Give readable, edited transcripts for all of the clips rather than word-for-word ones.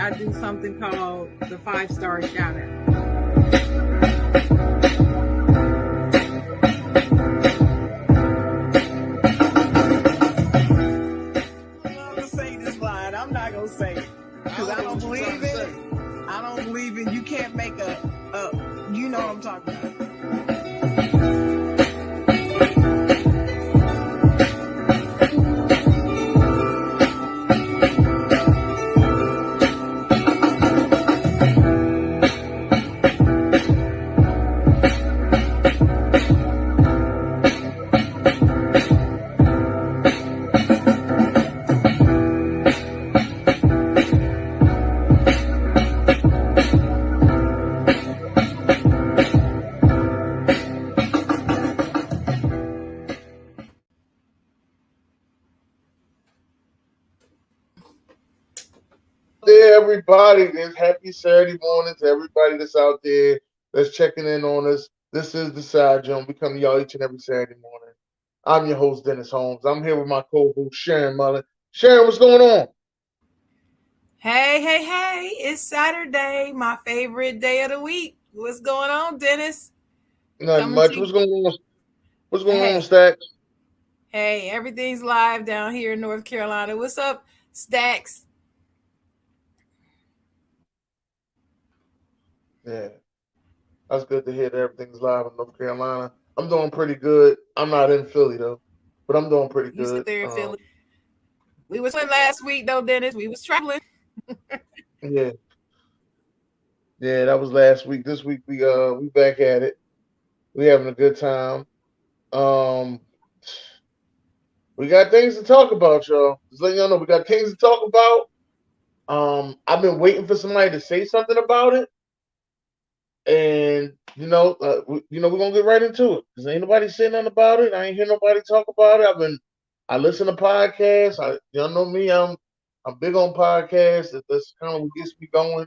I do something called the 5-star shout out. I'm gonna say this line. I'm not gonna say it because I don't believe in it. I don't believe in you can't make a you know what I'm talking about. Everybody, and happy Saturday morning to everybody that's out there that's checking in on us. This is the Side Joan. We come to y'all each and every Saturday morning. I'm your host, Dennis Holmes. I'm here with my co-host, Sharon Mullen. Sharon, what's going on? Hey, it's Saturday, my favorite day of the week. What's going on, Dennis? Nothing much. What's going on? What's going on, Stacks? Hey, everything's live down here in North Carolina. What's up, Stacks? Yeah, that's good to hear that everything's live in North Carolina. I'm doing pretty good. I'm not in Philly though, but I'm doing pretty good. You still there in Philly? We was in last week though, Dennis. We was traveling. Yeah, that was last week. This week we back at it. We having a good time. We got things to talk about, y'all. Just letting y'all know we got things to talk about. I've been waiting for somebody to say something about it, and we're gonna get right into it because ain't nobody saying nothing about it. I ain't hear nobody talk about it. I listen to podcasts. Y'all know me. I'm big on podcasts. That's kind of what gets me going.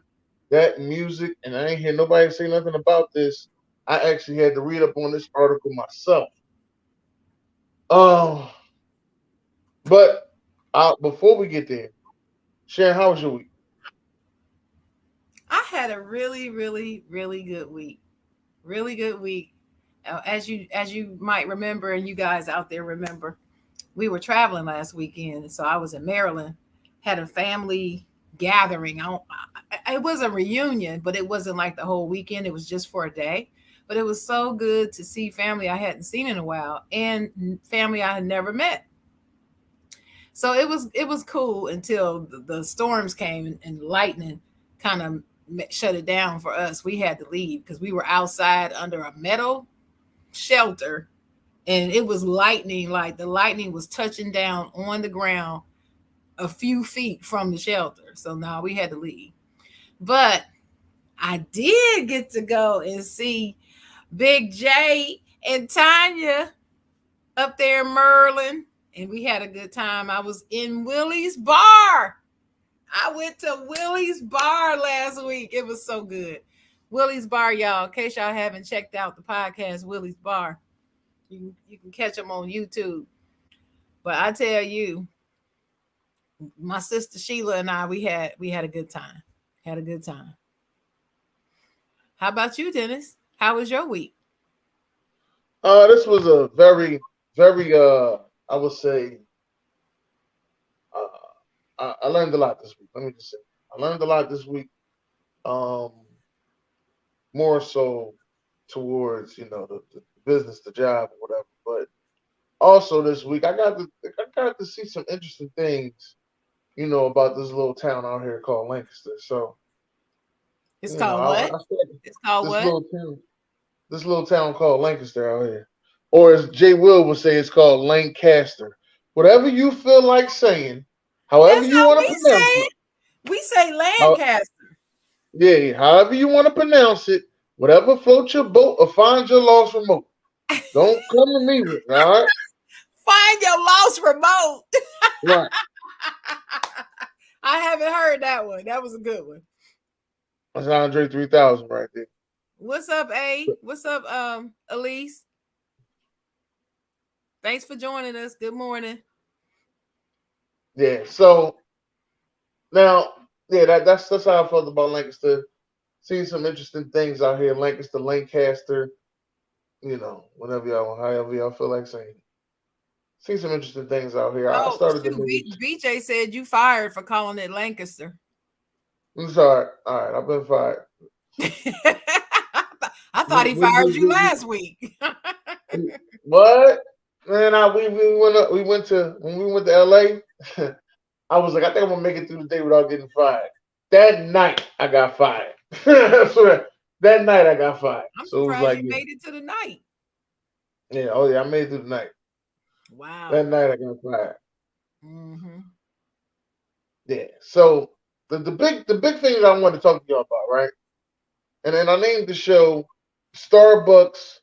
That and music, and I ain't hear nobody say nothing about this. I actually had to read up on this article myself. But before we get there, Sharon, how was your week? I had a really, really, really good week. Really good week. As you might remember, and you guys out there remember, we were traveling last weekend. So I was in Maryland, had a family gathering. It was a reunion, but it wasn't like the whole weekend. It was just for a day. But it was so good to see family I hadn't seen in a while and family I had never met. So it was cool until the storms came and lightning kind of shut it down for us. We had to leave because we were outside under a metal shelter and it was lightning, like the lightning was touching down on the ground a few feet from the shelter. So now we had to leave. But I did get to go and see Big J and Tanya up there in Merlin, and we had a good time. I was in Willie's Bar. I went to Willie's Bar last week. It was so good. Willie's Bar, y'all. In case y'all haven't checked out the podcast, Willie's Bar, you can catch them on YouTube. But I tell you, my sister Sheila and I, we had a good time. Had a good time. How about you, Dennis? How was your week? This was a very, very I would say I learned a lot this week. Let me just say I learned a lot this week. Um, More so towards the business, the job, or whatever. But also this week I got to see some interesting things, about this little town out here called Lancaster. So it's called what? It's called what? Little town, this little town called Lancaster out here, or as Jay Will would say, it's called Lancaster. Whatever you feel like saying, however That's you how want to we say pronounce it. it. We say How, Lancaster. yeah, however you want to pronounce it, whatever floats your boat or finds your lost remote. Don't come to me with it, all right? Find your lost remote. Right. I haven't heard that one. That was a good one. That's Andre 3000 right there. What's up, A? What's up, Elise? Thanks for joining us. Good morning. Yeah. So now, yeah, that's how I felt about Lancaster. Seeing some interesting things out here in Lancaster, Lancaster. However y'all feel like saying it. See some interesting things out here. I Oh, started the shoot. news. BJ said you fired for calling it Lancaster. I'm sorry. All right, I've been fired. I thought he fired you last week. What? Man, we went to when we went to LA. I was like, I think I'm gonna make it through the day without getting fired. That night, I got fired. I swear, that night I got fired. I'm So it was surprised like, you made it to the night. yeah, oh yeah, I made it through the night. Wow. That night I got fired. Mm-hmm. Yeah. So the big thing that I wanted to talk to y'all about, right? And then I named the show Starbucks.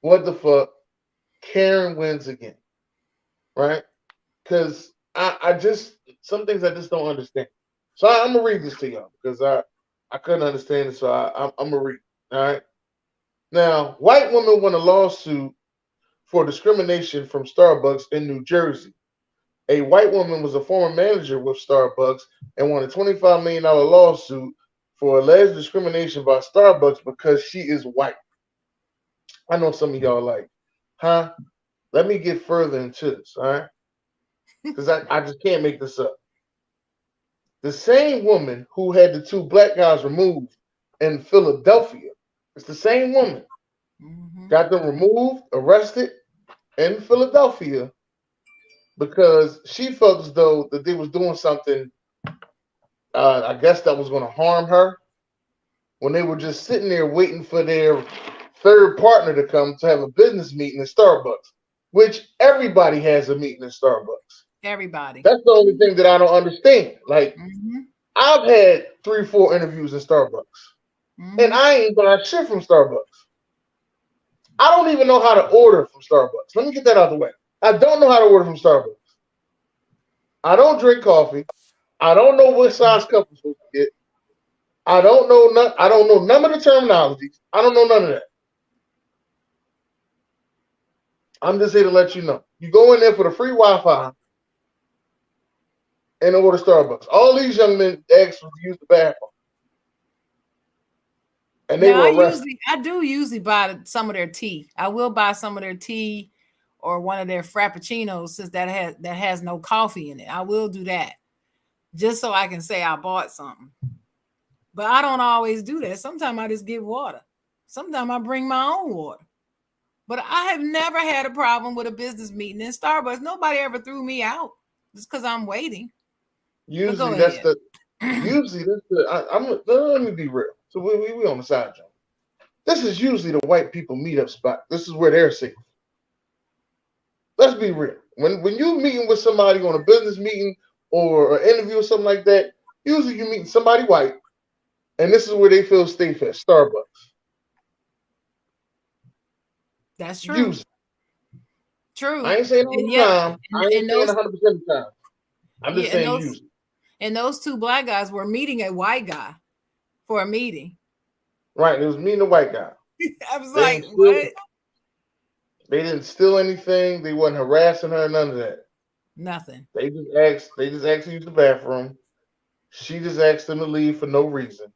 What the fuck? Karen wins again, right? Because I just some things I just don't understand. So I'm gonna read this to y'all because I couldn't understand it. So I'm gonna read. All right. Now, white woman won a lawsuit for discrimination from Starbucks in New Jersey. A white woman was a former manager with Starbucks and won a $25 million lawsuit for alleged discrimination by Starbucks because she is white. I know some of y'all like, huh? Let me get further into this, all right? Because I just can't make this up. The same woman who had the two black guys removed in Philadelphia, it's the same woman, Mm-hmm. got them removed, arrested in Philadelphia because she felt as though that they was doing something, I guess that was going to harm her when they were just sitting there waiting for their third partner to come to have a business meeting at Starbucks, which everybody has a meeting at Starbucks. Everybody. That's the only thing that I don't understand. Like, Mm-hmm. I've had 3, 4 interviews in Starbucks, and Mm-hmm. I ain't buying shit from Starbucks. I don't even know how to order from Starbucks. Let me get that out of the way. I don't know how to order from Starbucks. I don't drink coffee. I don't know what size cup I'm supposed to get. I don't know none of the terminologies. I don't know none of that. I'm just here to let you know. You go in there for the free Wi-Fi and order Starbucks. All these young men asked to use the bathroom, and they Now were arrested. I do usually buy some of their tea. I will buy some of their tea or one of their frappuccinos since that has no coffee in it. I will do that just so I can say I bought something. But I don't always do that. Sometimes I just get water. Sometimes I bring my own water. But I have never had a problem with a business meeting in Starbucks. Nobody ever threw me out just because I'm waiting. But go Usually that's ahead. the usually that's the. Let me be real. So we on the side job. This is usually the white people meetup spot. This is where they're safe. Let's be real. When you meeting with somebody on a business meeting or an interview or something like that, usually you meeting somebody white, and this is where they feel safe at Starbucks. That's true. Usually, I True. ain't saying all And the yeah, time. I ain't and saying those 100% of the time. I'm yeah, just saying usually. and those two black guys were meeting a white guy for a meeting. Right? It was me and the white guy. I was They like, didn't steal. what? They didn't steal anything. They wasn't harassing her. None of that. Nothing. They just asked. They just asked to use the bathroom. She just asked them to leave for no reason.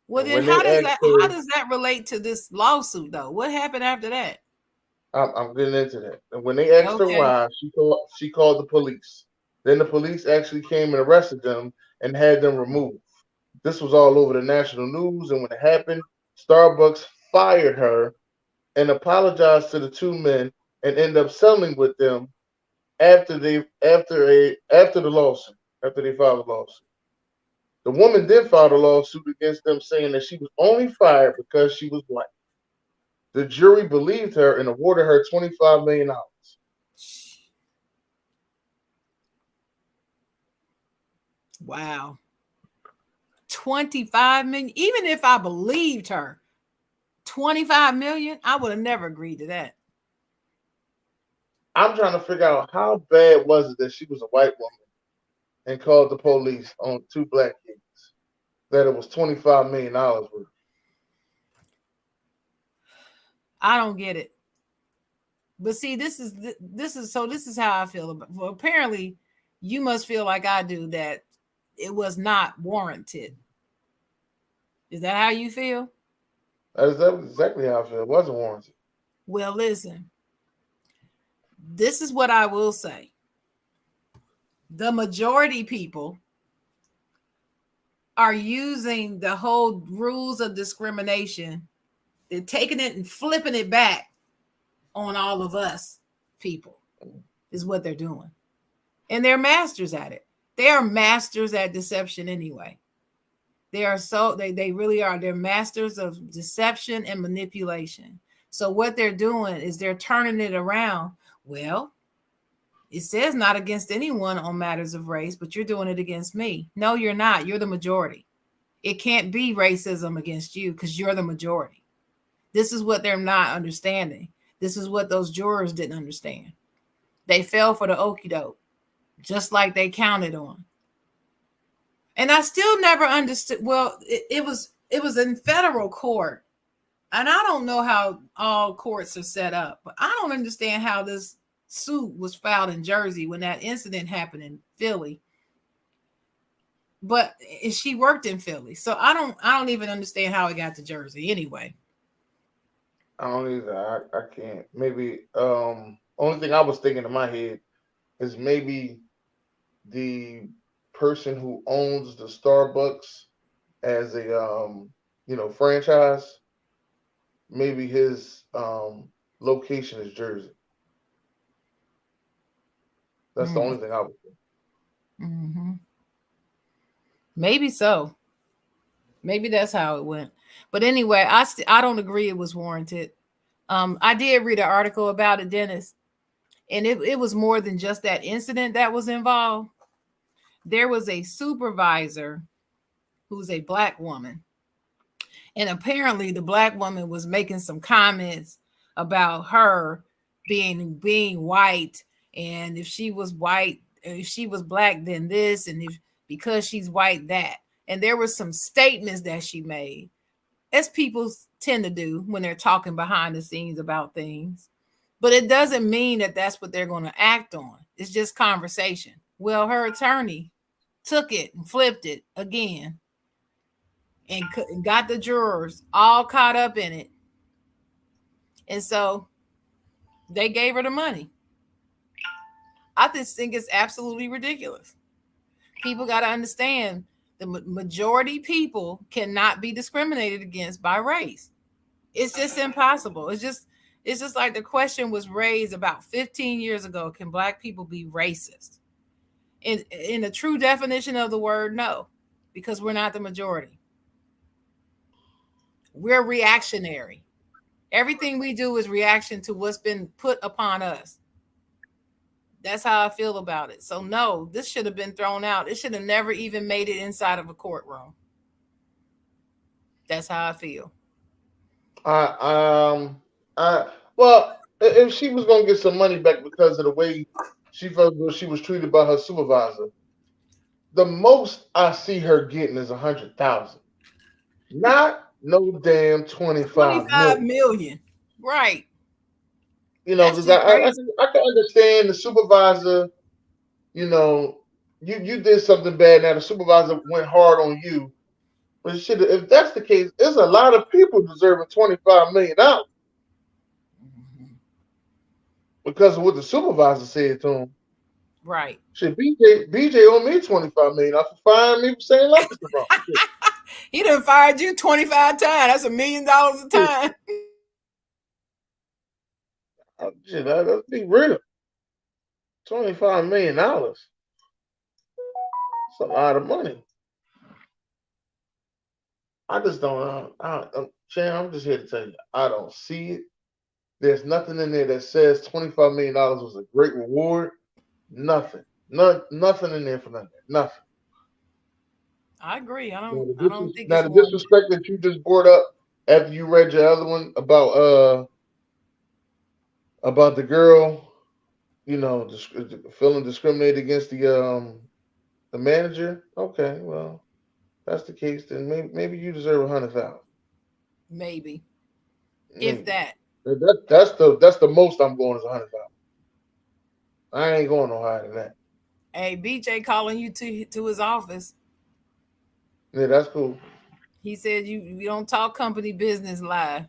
Well, And then when they asked how her, does that relate to this lawsuit though? What happened after that? I'm getting into that. And when they asked her Okay. why, she called the police. Then the police actually came and arrested them and had them removed. This was all over the national news, and when it happened, Starbucks fired her and apologized to the two men and ended up settling with them after the lawsuit, after they filed a lawsuit. The woman then filed a lawsuit against them saying that she was only fired because she was black. The jury believed her and awarded her $25 million. Wow. 25 million. Even if I believed her, 25 million, I would have never agreed to that. I'm trying to figure out how bad was it that she was a white woman and called the police on two black kids that it was $25 million worth. I don't get it. But see, this is how I feel about. Well, apparently, you must feel like I do that it was not warranted. Is that how you feel? That was exactly how I feel. It wasn't warranted. Well, listen. This is what I will say. The majority people are using the whole rules of discrimination. They're taking it and flipping it back on all of us people, is what they're doing. And they're masters at it. They are masters at deception anyway. They really are. They're masters of deception and manipulation. So what they're doing is they're turning it around. Well, it says not against anyone on matters of race, but you're doing it against me. No, you're not. You're the majority. It can't be racism against you because you're the majority. This is what they're not understanding. This is what those jurors didn't understand. They fell for the okie doke, just like they counted on. And I still never understood. Well, it was in federal court, and I don't know how all courts are set up, but I don't understand how this suit was filed in Jersey when that incident happened in Philly. But she worked in Philly, so I don't even understand how it got to Jersey anyway. I don't either. I can't. Maybe only thing I was thinking in my head is maybe the person who owns the Starbucks as a franchise, maybe his location is Jersey. That's the Mm, only thing I would think. hmm. Maybe so. Maybe that's how it went. But anyway, I don't agree it was warranted. I did read an article about it, Dennis, and it was more than just that incident that was involved. There was a supervisor who's a black woman, and apparently the black woman was making some comments about her being white, and if she was white, if she was black, then this, and if because she's white, that. And there were some statements that she made, as people tend to do when they're talking behind the scenes about things. But it doesn't mean that that's what they're going to act on. It's just conversation. Well, her attorney took it and flipped it again and got the jurors all caught up in it. And so they gave her the money. I just think it's absolutely ridiculous. People got to understand the majority people cannot be discriminated against by race. It's just impossible. It's just like the question was raised about 15 years ago, can black people be racist? In the true definition of the word, no, because we're not the majority. We're reactionary. Everything we do is reaction to what's been put upon us. That's how I feel about it. So no, this should have been thrown out. It should have never even made it inside of a courtroom. That's how I feel. I I well, if she was gonna get some money back because of the way she felt when she was treated by her supervisor, the most I see her getting is 100,000. Not no damn 25 25 million. million. Right. That's Because just crazy. I can understand the supervisor. You know, you did something bad. Now the supervisor went hard on you, but shit, if that's the case, there's a lot of people deserving $25 million Mhm. because of what the supervisor said to him. Right. Shit, BJ owed me 25 million for firing me for saying Lester wrong. Shit, He done fired you 25 times. That's $1 million a shit, time. let's be real. $25 million. That's a lot of money. I just don't know. Shan, I'm just here to tell you, I don't see it. There's nothing in there that says $25 million was a great reward. Nothing. Nothing in there for nothing. Nothing. I agree. I Now don't. the, I don't think now it's the warranted. disrespect that you just brought up after you read your other one about the girl, feeling discriminated against the manager. Okay, well, that's the case. Then maybe you deserve 100,000. Maybe, if Maybe that. that's the most I'm going is 100,000. I ain't going no higher than that. Hey, BJ calling you to his office. Yeah, that's cool. He said you don't talk company business live,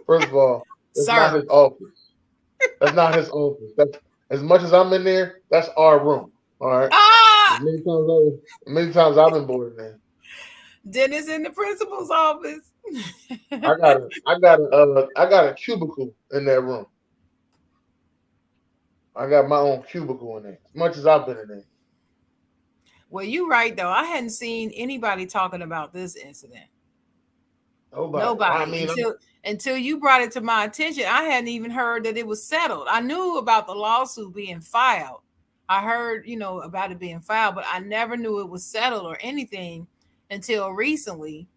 First of all, that's not sir. his office. That's not his office. That's as much as I'm in there. That's our room. All right. As Ah, many times as many times I've been bored in there. Dennis in the principal's office. I got a cubicle in that room. I got my own cubicle in there. As much as I've been in there. Well, you right though. I hadn't seen anybody talking about this incident. Nobody. I Nobody mean, until you brought it to my attention. I hadn't even heard that it was settled. I knew about the lawsuit being filed. I heard, about it being filed, but I never knew it was settled or anything until recently.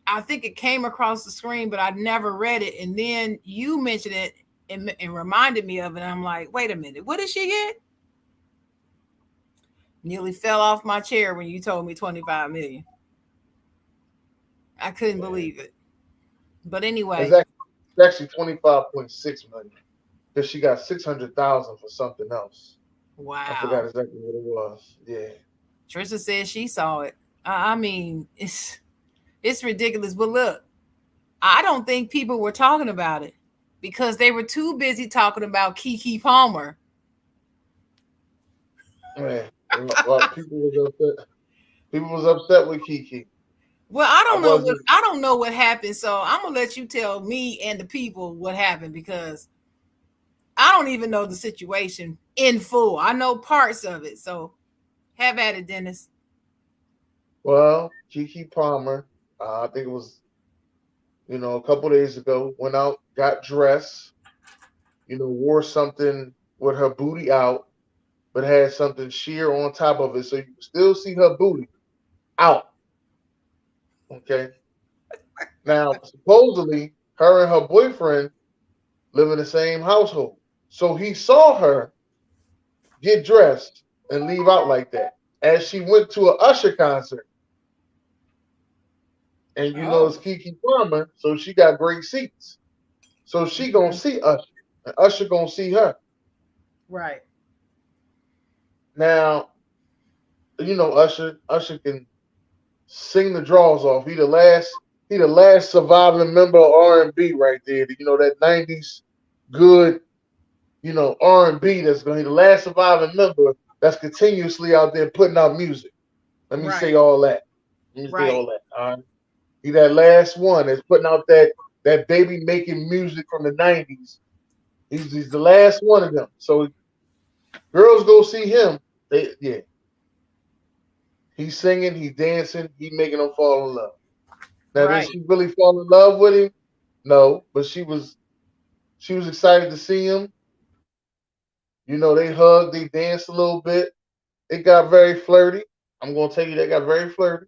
I think it came across the screen, but I never read it. And then you mentioned it and reminded me of it. I'm like, wait a minute, what did she get? Nearly fell off my chair when you told me 25 million. I couldn't man, believe it. But it's anyway, actually, it's actually 25.6 million because she got 600,000 for something else. I forgot wow. exactly what it was. Yeah. Trisha said she saw it. I mean, it's ridiculous. But look, I don't think people were talking about it because they were too busy talking about Kiki Palmer. Man, well, people was upset with Kiki. Well, I I don't know what wasn't. I don't know what happened, so I'm gonna let you tell me and the people what happened because I don't even know the situation in full. I know parts of it, so have at it, Dennis. Well, Kiki Palmer, I think it was, a couple days ago, went out, got dressed, wore something with her booty out, but had something sheer on top of it, so you could still see her booty out. Okay. Now, supposedly, her and her boyfriend live in the same household, so he saw her get dressed and leave out like that as she went to a Usher concert. And it's Oh, Kiki Palmer, so she got great seats. So she gonna okay. see Usher, and Usher gonna see her. Right. Now, Usher can sing the draws off. He the last surviving member of R&B right there. That '90s good, R&B that's gonna be the last surviving member that's continuously out there putting out music. Let me say Right. all that. Let me say Right. all that. All right. He that last one that's putting out that baby making music from the '90s. He's the last one of them. So girls go see him. Yeah, he's singing, he's dancing, he's making them fall in love. Now, did Right. she really fall in love with him? No, but she was excited to see him. They hugged, they danced a little bit. It got very flirty. I'm gonna tell you, they got very flirty,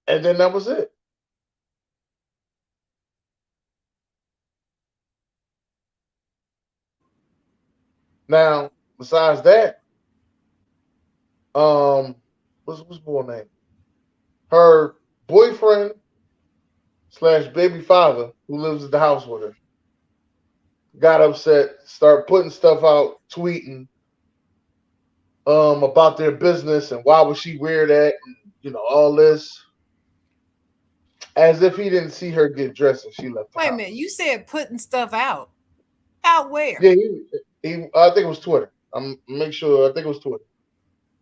and then that was it. Now, besides that, um, what's boy name? Her boyfriend slash baby father, who lives at the house with her, got upset, started putting stuff out, tweeting about their business and why would she wear that and all this, as if he didn't see her get dressed and she left the Wait a minute. You house. said putting stuff out. Out where? Yeah, I think it was Twitter. I'm make sure. I think it was Twitter.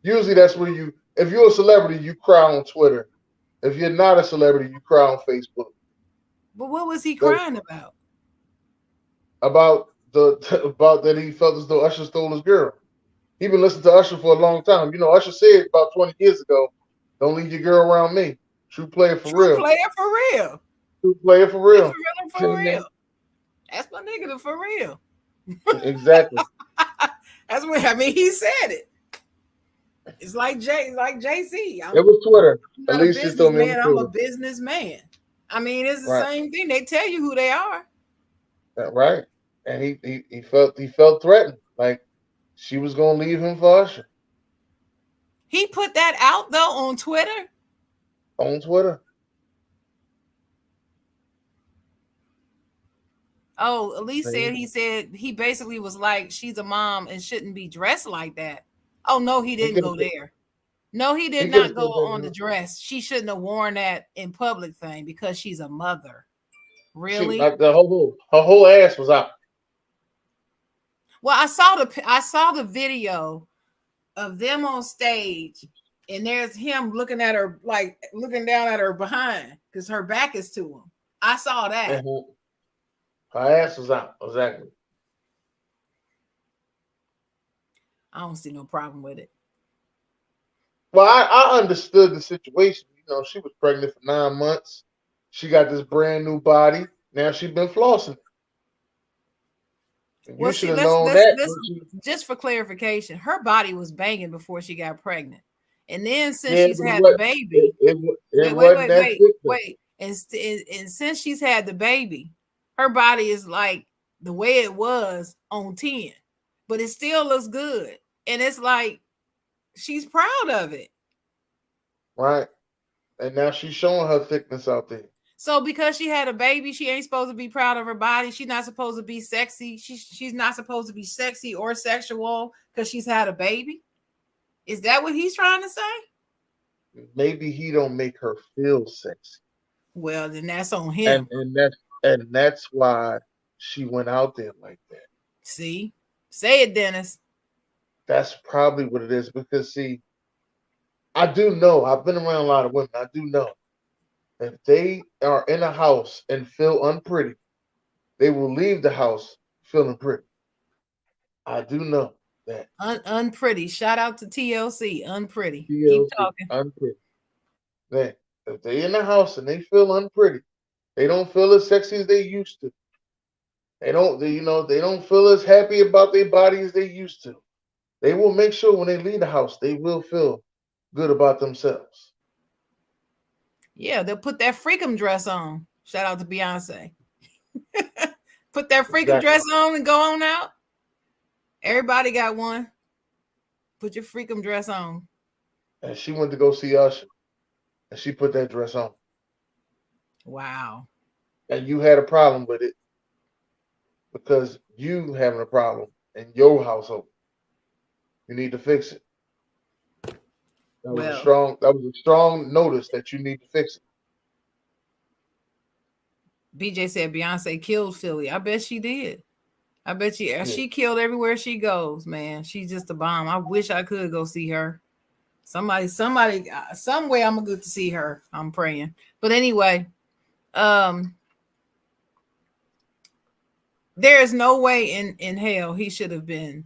Usually that's where if you're a celebrity, you cry on Twitter. If you're not a celebrity, you cry on Facebook. But what was he That's crying about? about the about that he felt as though Usher stole his girl. He been listening to Usher for a long time. Usher said about 20 years ago, "Don't leave your girl around me." True player for True real. player for real. True player for That's real. for real. That's my nigga for real. Exactly. That's what I mean. He said it. It's like JC. It was Twitter. I'm not a Alicia told me it was businessman. I'm a Twitter. businessman. I mean, it's the Right. same thing. They tell you who they are. Right. And he felt threatened. Like she was gonna leave him for Usher He put that out though on Twitter. on Twitter. Oh, Elise He said he basically was like, she's a mom and shouldn't be dressed like that. Oh no, he didn't could have go there. No, he he did could have not go said on the that. dress. She shouldn't have worn that in public thing because she's a mother. She Really? like the whole ass was out. Well, I saw the video of them on stage, and there's him looking at her, like looking down at her behind because her back is to him. I saw that. Her ass was out. Exactly. I don't see no problem with it. Well, I understood the situation. You know, she was pregnant for 9 months. She got this brand new body. Now she's been flossing. Well, You should see, have known that. let's just for clarification, her body was banging before she got pregnant, and then since Yeah, she's but had the baby, it wasn't that thick though. and since she's had the baby, her body is like the way it was on 10, but it still looks good, and it's like she's proud of it. Right. And now she's showing her thickness out there. So because she had a baby, she ain't supposed to be proud of her body. She's not supposed to be sexy. She's not supposed to be sexy or sexual because she's had a baby. Is that what he's trying to say? Maybe he don't make her feel sexy. Well, then that's on him. And that's why she went out there like that. See? Say it, Dennis. That's probably what it is. Because see, I do know, I've been around a lot of women. I do know if they are in a house and feel unpretty, they will leave the house feeling pretty. I do know that. Unpretty. Shout out to TLC. Unpretty. Keep TLC, talking. unpretty. That if they in the house and they feel unpretty, they don't feel as sexy as they used to. They don't feel as happy about their body as they used to. They will make sure when they leave the house, they will feel good about themselves. Yeah, they'll put that freakum dress on. Shout out to Beyonce. Put that freakum Exactly. dress on and go on out. Everybody got one. Put your freakum dress on. And she went to go see Usher, and she put that dress on. Wow. And you had a problem with it because you having a problem in your household. You need to fix it. That was a strong notice that you need to fix it. BJ said Beyonce killed Philly. I bet she did. I bet she killed everywhere she goes, man. She's just a bomb. I wish I could go see her. Somebody, some way I'm gonna get to see her. I'm praying. But anyway, there is no way in hell he should have been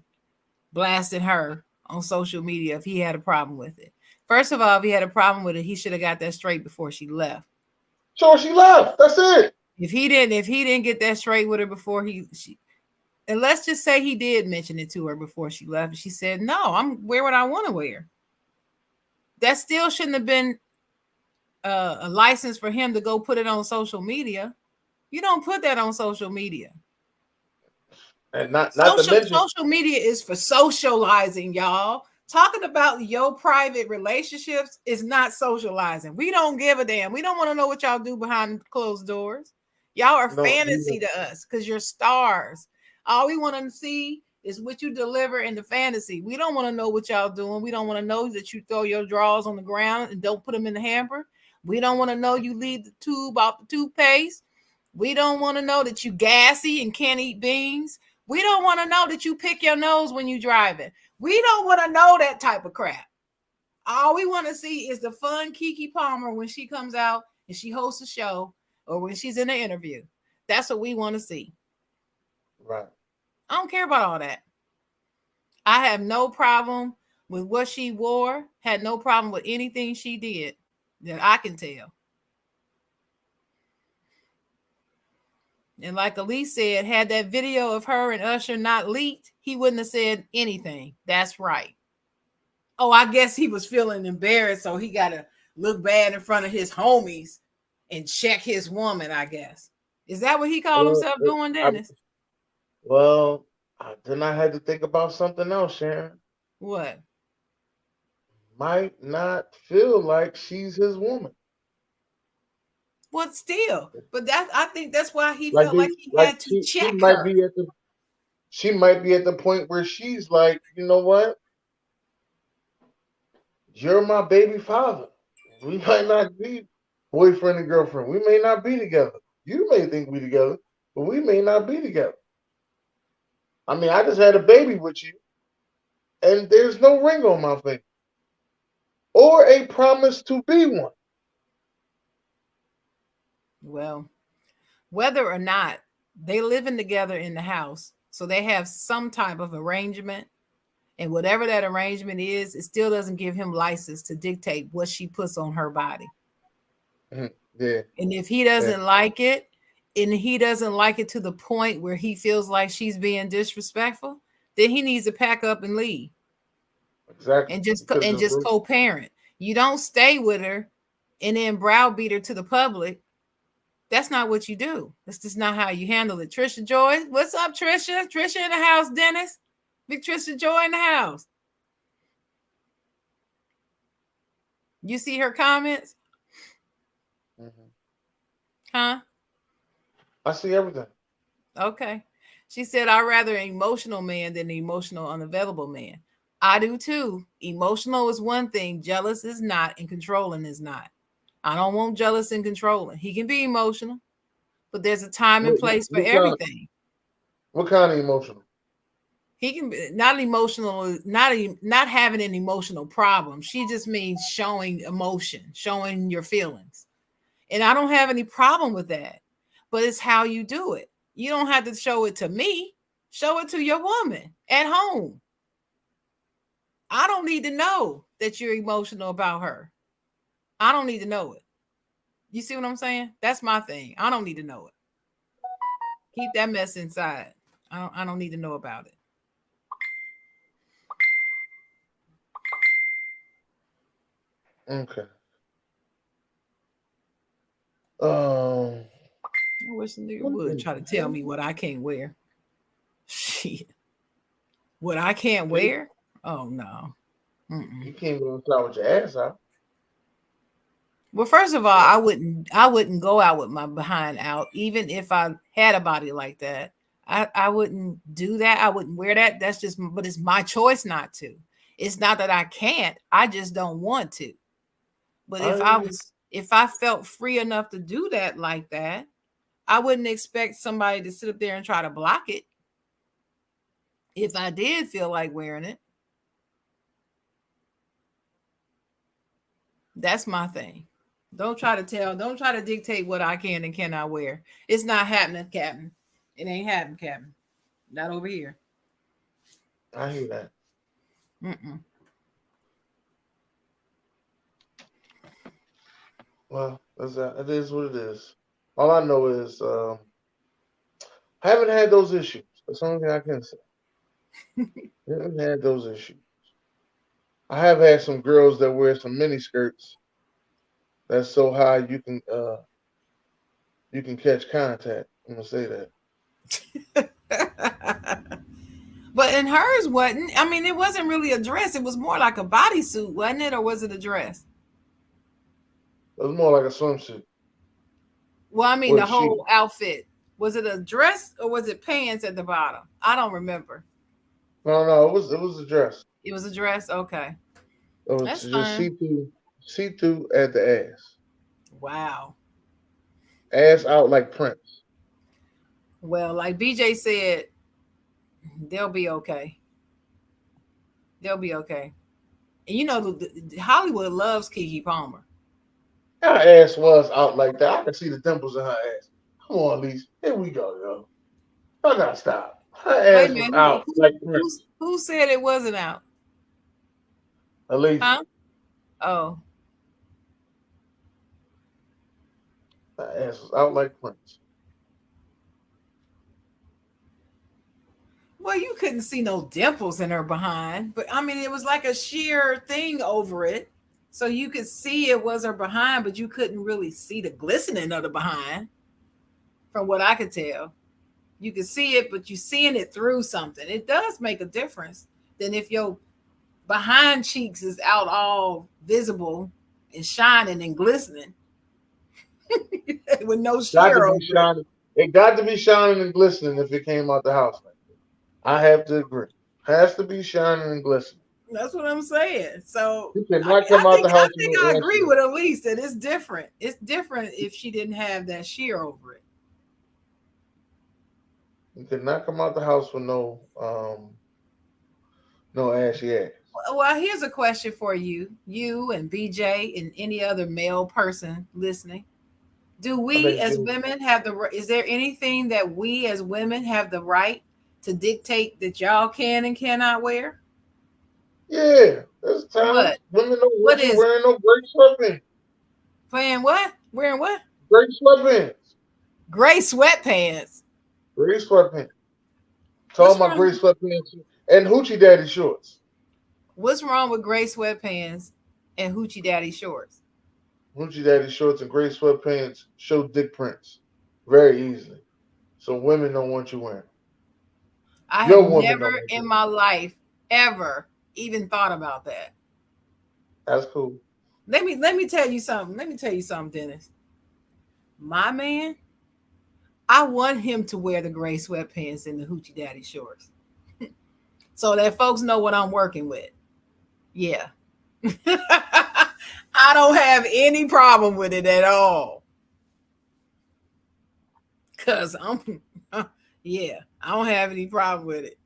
blasting her on social media if he had a problem with it. First of all, if he had a problem with it, he should have got that straight before she left. Sure, she left. That's it. If he didn't get that straight with her before and let's just say he did mention it to her before she left, she said, "No, I'm wear what I want to wear." That still shouldn't have been a license for him to go put it on social media. You don't put that on social media. And not to mention, social media is for socializing, y'all. Talking about your private relationships is not socializing. We don't give a damn. We don't want to know what y'all do behind closed doors. Y'all are fantasy to us because you're stars. All we want to see is what you deliver in the fantasy. We don't want to know what y'all doing. We don't want to know that you throw your drawers on the ground and don't put them in the hamper. We don't want to know you leave the tube off the toothpaste. We don't want to know that you gassy and can't eat beans. We don't want to know that you pick your nose when you driving. We don't want to know that type of crap. All we want to see is the fun Keke Palmer when she comes out and she hosts a show or when she's in an interview. That's what we want to see. Right. I don't care about all that. I have no problem with what she wore, had no problem with anything she did that I can tell. And like Elise said, had that video of her and Usher not leaked, he wouldn't have said anything. That's right. Oh, I guess he was feeling embarrassed, so he got to look bad in front of his homies and check his woman, I guess. Is that what he called Uh, himself uh, doing, I, Dennis? well, then I had to think about something else, Sharon. What? Might not feel like she's his woman. What still? But that I think that's why he Like felt like he, he like had to she check might her. be at the she might be at the point where she's like, you know what? You're my baby father. We might not be boyfriend and girlfriend. We may not be together. You may think we together, but we may not be together. I mean, I just had a baby with you, and there's no ring on my finger or a promise to be one. Well, whether or not they living together in the house, so they have some type of arrangement, and whatever that arrangement is, it still doesn't give him license to dictate what she puts on her body. Mhm. Yeah, And if he yeah, doesn't like it, and he doesn't like it to the point where he feels like she's being disrespectful, then he needs to pack up and leave exactly. and Because just co-parent. You don't stay with her and then browbeat her to the public. That's not what you do. That's just not how you handle it. Trisha Joy, what's up, Trisha? Trisha in the house, Dennis. Big Trisha Joy in the house. You see her comments, mhm. huh? I see everything. Okay. She said, I'd rather an emotional man than an emotional, unavailable man. I do too. Emotional is one thing, jealous is not, and controlling is not. I don't want jealous and controlling. He can be emotional, but there's a time and What, what, place for what kind? everything. What kind of emotional? He can be not emotional, not having an emotional problem. She just means showing emotion, showing your feelings. And I don't have any problem with that. But it's how you do it. You don't have to show it to me. Show it to your woman at home. I don't need to know that you're emotional about her. I don't need to know it. You see what I'm saying? That's my thing. I don't need to know it. Keep that mess inside. I don't need to know about it. Okay. Um. I wish a nigga What would is try to tell me what I can't wear. Shit. What I can't it? wear? Oh no. Mm-mm. You can't go outside with your ass out. Well, first of all, Yeah. I wouldn't go out with my behind out, even if I had a body like that. I wouldn't do that. I wouldn't wear that. That's just, but it's my choice not to. It's not that I can't. I just don't want to. But I if I felt free enough to do that like that, I wouldn't expect somebody to sit up there and try to block it. If I did feel like wearing it, that's my thing. Don't try to dictate what I can and cannot wear. It's not happening, Captain. It ain't happening, Captain. Not over here. I hear that. Mm-mm. Well, it is what it is. All I know is I haven't had those issues. That's the only thing I can say. I haven't had those issues. I have had some girls that wear some mini skirts that's so high you can catch contact. I'm gonna say that. But in hers wasn't. I mean, it wasn't really a dress. It was more like a bodysuit, wasn't it? Or was it a dress? It was more like a swimsuit Well, I mean, with the a sheet. whole outfit. Was it a dress or was it pants at the bottom? I don't remember. No, no, it was a dress. It was a dress. Okay. It was That's just fine. see through at the ass, Wow. ass out like Prince. Well, like BJ said, they'll be okay. They'll be okay. And you know, Hollywood loves Kiki Palmer. Her ass was out like that. I can see the dimples in her ass. Come on, Lise. Here we go, yo. I gotta stop. Her Wait a ass was minute, out like Prince. who said it wasn't out? Elise, Huh? Oh, her ass was out like Prince. Well, you couldn't see no dimples in her behind, but I mean, it was like a sheer thing over it. So you could see it was her behind, but you couldn't really see the glistening of the behind, from what I could tell. You can see it, but you're seeing it through something. It does make a difference than if your behind cheeks is out all visible and shining and glistening with no Got to sheer be over it. shining. It got to be shining and glistening if it came out the house like that. I have to agree. Has to be shining and glistening. That's what I'm saying. So You I, cannot I come out think the I house with think no I agree accident. with Elise that it's different. It's different if she didn't have that sheer over it. You cannot come out the house with no ashy ass. Well, here's a question for you, you and BJ and any other male person listening. Do I we think as you. women have is there anything that we as women have the right to dictate that y'all can and cannot wear? Yeah, there's times What? women don't What want you is it? wearing no gray sweatpants. Playing what? Wearing what? Gray sweatpants. Gray sweatpants. Gray sweatpants. What's Talking about wrong? gray sweatpants and hoochie daddy shorts. What's wrong with gray sweatpants and hoochie daddy shorts? Hoochie daddy shorts and gray sweatpants show dick prints very easily. So women don't want you wearing. I have Your woman never don't want you in wearing. my life ever even thought about that. That's cool. Let me tell you something. Let me tell you something, Dennis. My man, I want him to wear the gray sweatpants and the hoochie daddy shorts so that folks know what I'm working with. Yeah. I don't have any problem with it at all. Cause I'm yeah, I don't have any problem with it.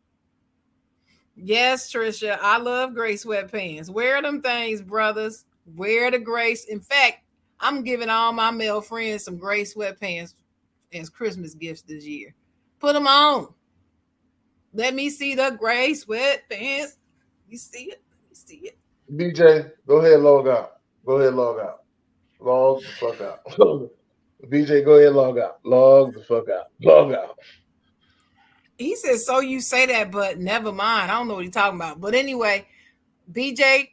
Yes, Trisha, I love gray sweatpants. Wear them things, brothers. Wear the grace. In fact, I'm giving all my male friends some gray sweatpants as Christmas gifts this year. Put them on. Let me see the gray sweatpants. You see it? You see it? BJ, go ahead, log out. Go ahead, log out. Log the fuck out. BJ, go ahead, log out. Log the fuck out. Log out. He said, so you say that, but never mind. I don't know what he's talking about. But anyway, BJ,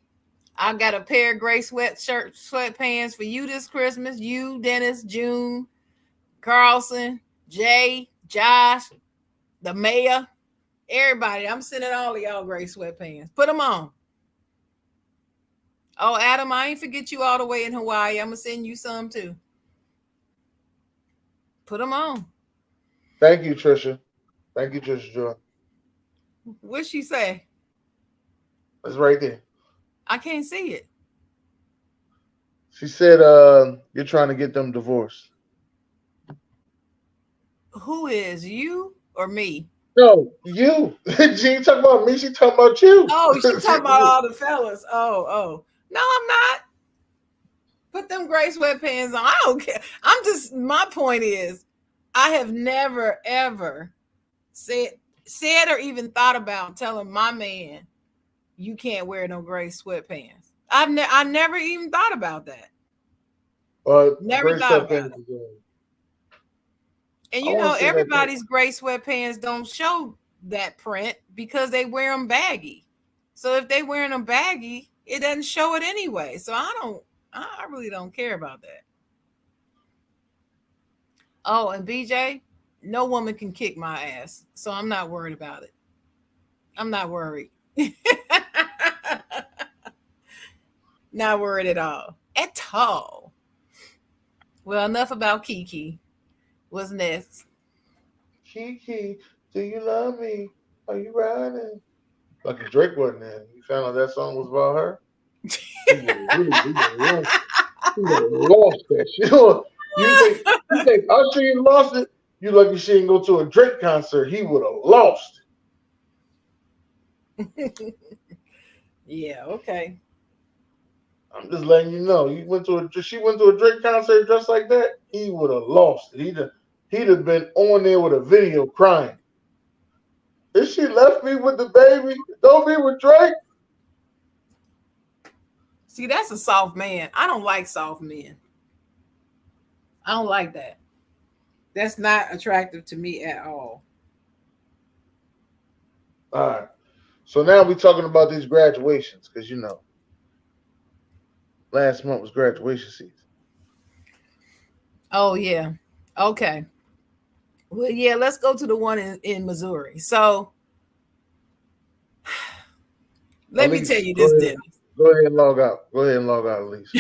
I got a pair of gray sweatpants for you this Christmas. You, Dennis, June, Carlson, Jay, Josh, the mayor, everybody. I'm sending all of y'all gray sweatpants. Put them on. Oh, Adam, I ain't forget you all the way in Hawaii. I'm gonna send you some too. Put them on. Thank you, Trisha. Thank you, Trisha Joy. What she say? That's right there. I can't see it. She said, you're trying to get them divorced. Who is you or me? No, you. She ain't talking about me. She talking about you. Oh, she talking about all the fellas. Oh. No, I'm not. Put them gray sweatpants on. I don't care. I'm just my point is I have never ever said said or even thought about telling my man you can't wear no gray sweatpants. I never even thought about that. Never Gray thought about sweatpants. it. And I you want know, to say that too. everybody's gray sweatpants don't show that print because they wear them baggy. So if they wearing them baggy, it doesn't show it anyway. So I really don't care about that. Oh, and BJ, no woman can kick my ass. So I'm not worried about it. I'm not worried. Not worried at all. At all. Well, enough about Kiki. What's next? Kiki, do you love me? Are you riding? Like if Drake wasn't there, you found out that song was about her. He would have lost. He would have lost that shit. You think Usher ain't lost it? You lucky she didn't go to a Drake concert. He would have lost. Yeah, okay. I'm just letting you know. She went to a Drake concert dressed like that. He would have lost it. He'd have been on there with a video crying. If she left me with the baby, don't be with Drake. See, that's a soft man. I don't like soft men. I don't like that. That's not attractive to me at all. All right. So now we're talking about these graduations because last month was graduation season. Oh yeah. Okay. Well, yeah, let's go to the one in Missouri. So let me tell Elise, you this, Dennis. go ahead and log out. Go ahead and log out, Elise.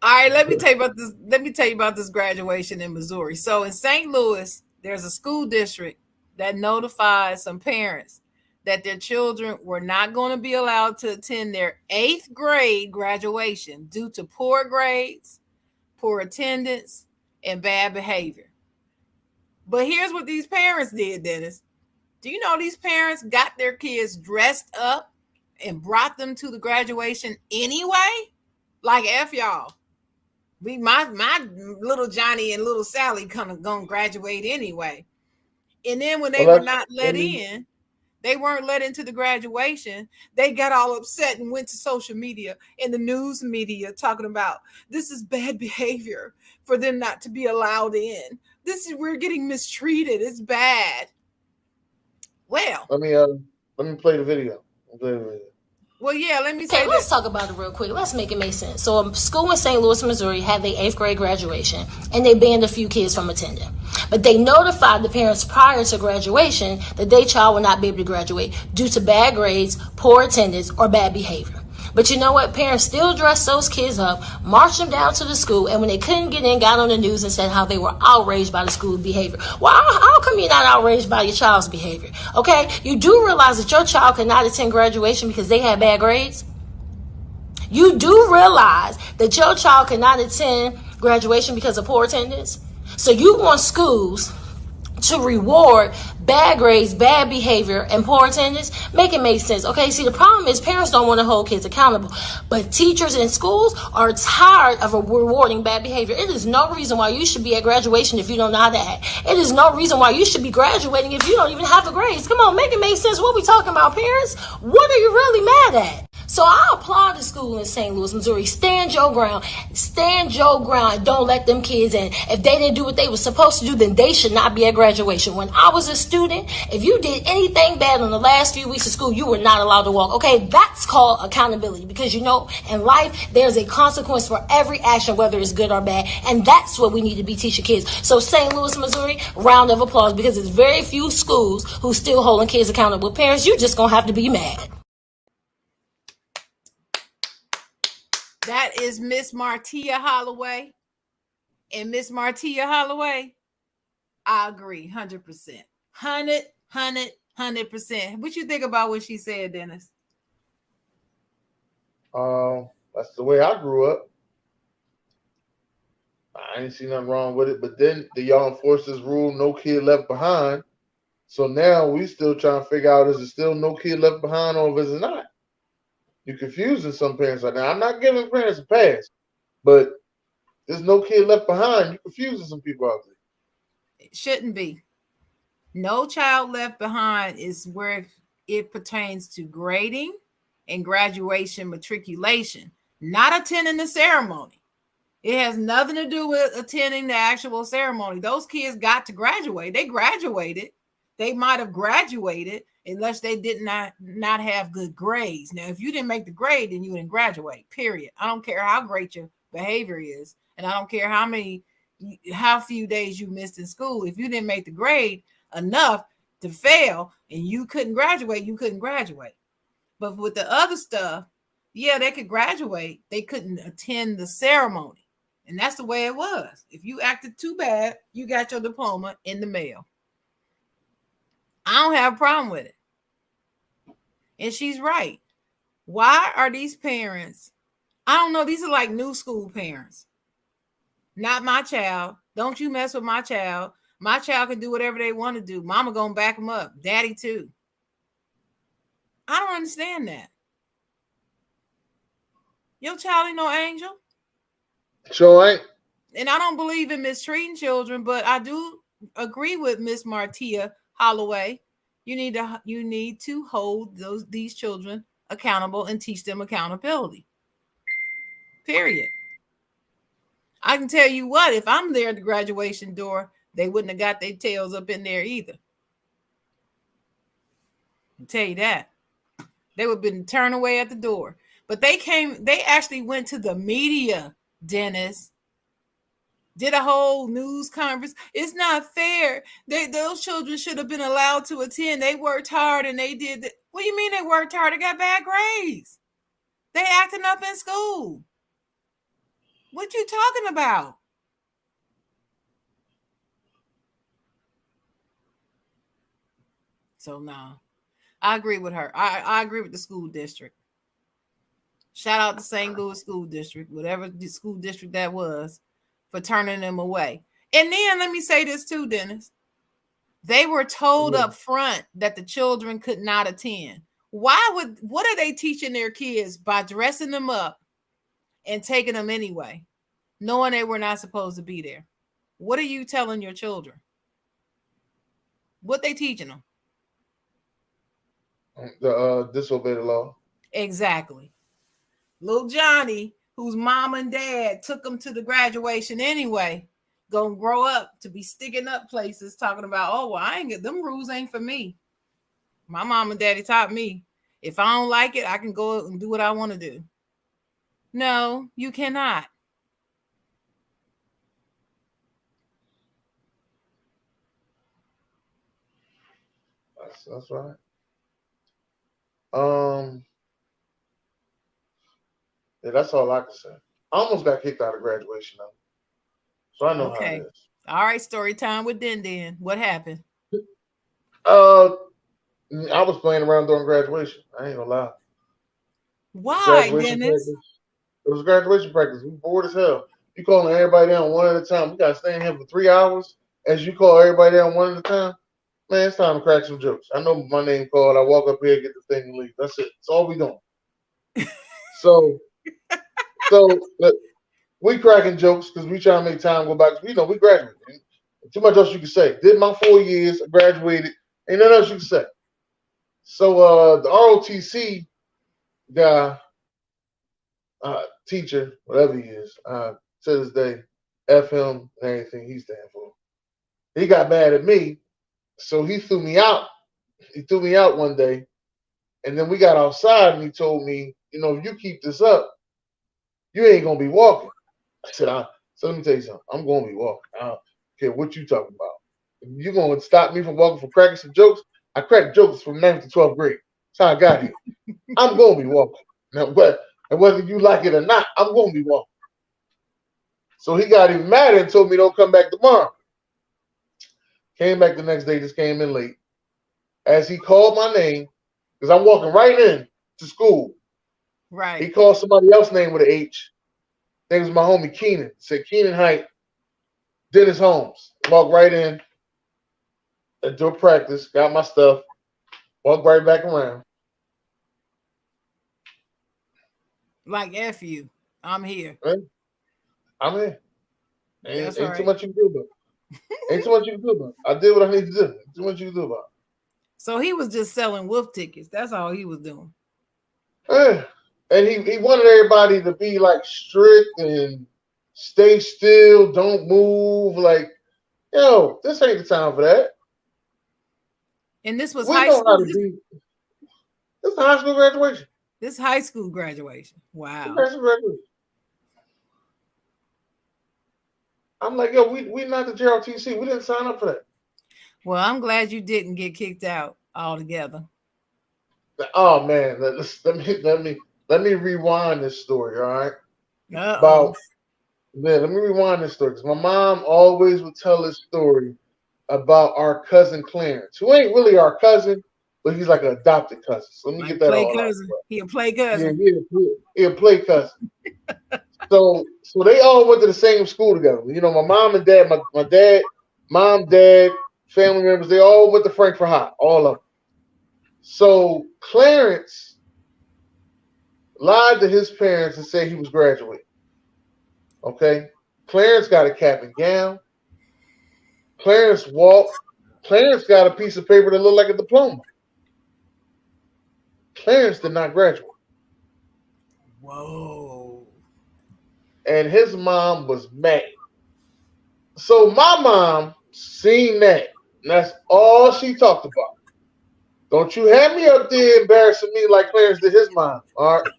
All right, let me tell you about this. Let me tell you about this graduation in Missouri. So in St. Louis, there's a school district that notified some parents that their children were not going to be allowed to attend their eighth grade graduation due to poor grades, poor attendance, and bad behavior. But here's what these parents did, Dennis. Do you know these parents got their kids dressed up and brought them to the graduation anyway? Like F y'all. My little Johnny and little Sally kind of gonna graduate anyway. And then when Well, they were let's not let let me in, they weren't let into the graduation. They got all upset and went to social media and the news media talking about this is bad behavior for them not to be allowed in. This is we're getting mistreated. It's bad. Well, let me uh let me play the video. Play the video. well, yeah. Let me Okay, say that. let's talk about it real quick. Let's make it make sense. So, a school in St. Louis, Missouri had their eighth grade graduation, and they banned a few kids from attending. But they notified the parents prior to graduation that their child would not be able to graduate due to bad grades, poor attendance, or bad behavior. But you know what? Parents still dressed those kids up, marched them down to the school, and when they couldn't get in, got on the news and said how they were outraged by the school behavior. Well, how come you're not outraged by your child's behavior? Okay, you do realize that your child could not attend graduation because they had bad grades? You do realize that your child cannot attend graduation because of poor attendance? So you want schools to reward bad grades, bad behavior, and poor attendance? Make it make sense. Okay, see, the problem is parents don't want to hold kids accountable, but teachers in schools are tired of rewarding bad behavior. It is no reason why you should be at graduation if you don't know how to act. It is no reason why you should be graduating if you don't even have the grades. Come on, make it make sense. What we talking about, parents? What are you really mad at? So I applaud the school in St. Louis, Missouri. Stand your ground. Stand your ground. Don't let them kids in. If they didn't do what they were supposed to do, then they should not be at graduation. When I was a student, if you did anything bad in the last few weeks of school, you were not allowed to walk. Okay, that's called accountability, because you know in life there's a consequence for every action, whether it's good or bad, and that's what we need to be teaching kids. So St. Louis, Missouri, round of applause, because there's very few schools who still holding kids accountable. Parents, you just gonna have to be mad. That is Miss Martia Holloway. And Miss Martia Holloway, I agree 100%. 100%. What you think about what she said, Dennis? That's the way I grew up. I ain't see nothing wrong with it. But then the y'all enforce this rule, no kid left behind. So now we still trying to figure out, is it still no kid left behind or is it not? You're confusing some parents right now. I'm not giving parents a pass, but there's no kid left behind. You're confusing some people out there. It shouldn't be. No child left behind is where it pertains to grading and graduation matriculation, not attending the ceremony. It has nothing to do with attending the actual ceremony. Those kids got to graduate. They graduated. They might have graduated unless they did not have good grades. Now, if you didn't make the grade, then you didn't graduate. Period. I don't care how great your behavior is, and I don't care how few days you missed in school. If you didn't make the grade enough to fail and you couldn't graduate, you couldn't graduate. But with the other stuff, yeah, they could graduate. They couldn't attend the ceremony. And that's the way it was. If you acted too bad, you got your diploma in the mail. I don't have a problem with it. And she's right. Why are these parents? I don't know. These are like new school parents. Not my child. Don't you mess with my child. My child can do whatever they want to do. Mama gonna back them up. Daddy too. I don't understand that. Your child ain't no angel. Sure ain't. And I don't believe in mistreating children, but I do agree with Miss Martia Holloway. You need to hold these children accountable and teach them accountability. Period. I can tell you what, if I'm there at the graduation door, they wouldn't have got their tails up in there either. I'll tell you that. They would have been turned away at the door. But they actually went to the media, Dennis. Did a whole news conference. It's not fair. Those children should have been allowed to attend. They worked hard and they did. What do you mean they worked hard? They got bad grades. They acting up in school. What you talking about? So no, I agree with her. I agree with the school district. Shout out to St. Louis School District, whatever the school district that was, for turning them away. And then let me say this too, Dennis. They were told up front that the children could not attend. What are they teaching their kids by dressing them up and taking them anyway, knowing they were not supposed to be there? What are you telling your children? What they teaching them? Disobey the law. Exactly. Little Johnny, whose mom and dad took him to the graduation anyway, gonna grow up to be sticking up places talking about, oh, well, I ain't get them rules ain't for me. My mom and daddy taught me if I don't like it, I can go and do what I want to do. No, you cannot. That's right. Yeah, that's all I can say. I almost got kicked out of graduation though, so I know how it is. All right, story time with Den. What happened? I was playing around during graduation. I ain't gonna lie. Why, Graduation Dennis? practice. It was graduation practice. We bored as hell. You calling everybody down one at a time. We gotta stay in here for 3 hours as you call everybody down one at a time. Man, it's time to crack some jokes. I know my name called. I walk up here, get the thing, and leave. That's it. That's all we doing. So look, we cracking jokes because we trying to make time go back. We graduated. Too much else you can say. Did my 4 years, graduated. Ain't nothing else you can say. So the ROTC guy, teacher, whatever he is, to this day, F him and everything he stand for. He got mad at me, so he threw me out. He threw me out one day, and then we got outside, and he told me, if you keep this up, you ain't gonna be walking. I said, so let me tell you something. I'm gonna be walking. I don't care what you talking about. If you gonna stop me from walking for cracking some jokes? I cracked jokes from 9th to 12th grade. That's how I got here. I'm gonna be walking. Now, whether you like it or not, I'm gonna be walking. So he got even mad and told me don't come back tomorrow. Came back the next day, just came in late. As he called my name, because I'm walking right in to school. Right. He called somebody else's name with an H. Name was my homie Keenan. Said Keenan Height, Dennis Holmes. Walked right in, do a practice, got my stuff, walked right back around. Like F you. I'm here. Right? I'm here. Ain't right. too much you can do about it. Ain't too much you can do about it. I did what I need to do. Ain't too much you can do about it. So he was just selling wolf tickets. That's all he was doing. Yeah. And he wanted everybody to be like strict and stay still, don't move. Like, this ain't the time for that. And this was we high know school. How to be. This is high school graduation. This high school graduation. Wow. Graduation. I'm like, we not the JRTC. We didn't sign up for that. Well, I'm glad you didn't get kicked out altogether. Oh man, let me rewind this story. All right. Let me rewind this story because my mom always would tell this story about our cousin Clarence, who ain't really our cousin, but he's like an adopted cousin. So let me get that all cousin. out. He a play cousin. Yeah, he a play cousin. So they all went to the same school together. My mom and dad, my dad, mom, dad, family members, they all went to Frankfurt High, all of them. So Clarence lied to his parents and said he was graduating. Okay? Clarence got a cap and gown. Clarence walked. Clarence got a piece of paper that looked like a diploma. Clarence did not graduate. Whoa. And his mom was mad. So my mom seen that. And that's all she talked about. Don't you have me up there embarrassing me like Clarence did his mom. All right.